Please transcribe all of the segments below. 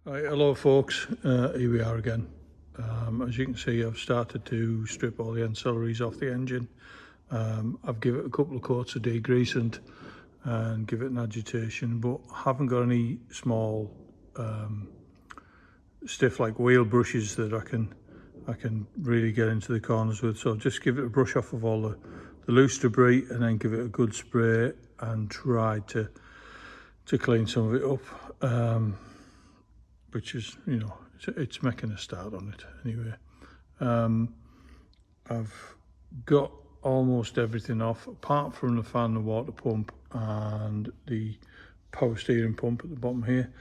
Right, hello folks, here we are again. As you can see, I've started to strip all the ancillaries off the engine. I've given it a couple of coats of degreasant and give it an agitation, but haven't got any small stiff like wheel brushes that I can really get into the corners with. So just give it a brush off of all the loose debris and then give it a good spray and try to clean some of it up. Which is, you know, it's making a start on it anyway. I've got almost everything off apart from the fan, the water pump and the power steering pump at the bottom here.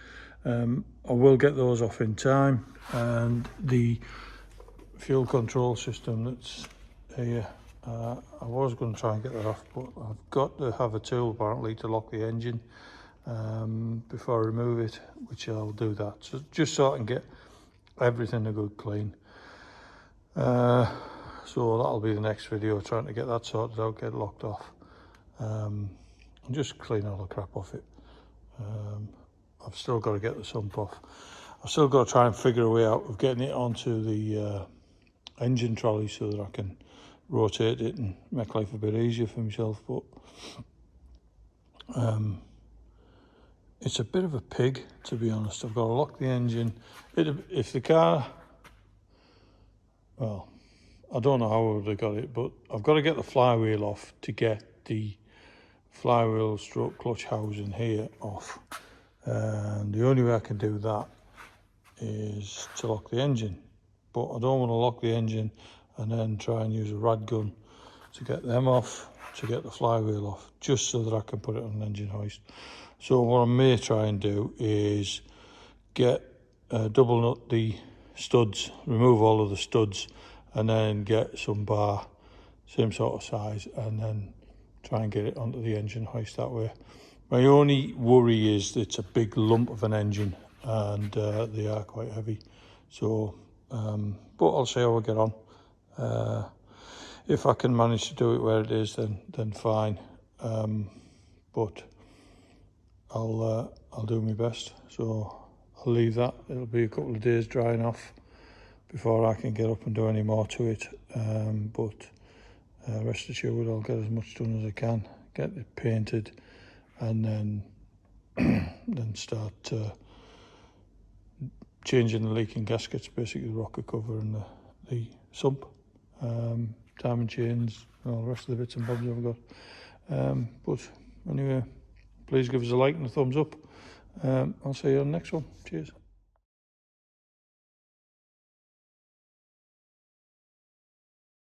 I will get those off in time, and the fuel control system that's here, I was going to try and get that off, but I've got to have a tool apparently to lock the engine before I remove it, which I'll do that. So just so I can get everything a good clean. So that'll be the next video, trying to get that sorted out, get it locked off, and just clean all the crap off it. I've still got to get the sump off. I've still got to try and figure a way out of getting it onto the engine trolley so that I can rotate it and make life a bit easier for myself, but it's a bit of a pig, to be honest. I've got to lock the engine. If the car, well, I don't know how I would have got it, but I've got to get the flywheel off to get the flywheel stroke clutch housing here off. And the only way I can do that is to lock the engine. But I don't want to lock the engine and then try and use a rad gun to get them off, to get the flywheel off, just so that I can put it on an engine hoist. So what I may try and do is double nut the studs, remove all of the studs, and then get some bar, same sort of size, and then try and get it onto the engine hoist that way. My only worry is that it's a big lump of an engine, and they are quite heavy. So, but I'll see how I get on. If I can manage to do it where it is, then fine. But I'll do my best. So I'll leave that. It'll be a couple of days drying off before I can get up and do any more to it. But rest assured, I'll get as much done as I can, get it painted, and then start changing the leaking gaskets, basically the rocker cover and the sump, timing chains, and all the rest of the bits and bobs I've got. But anyway, please give us a like and a thumbs up. I'll see you on the next one. Cheers.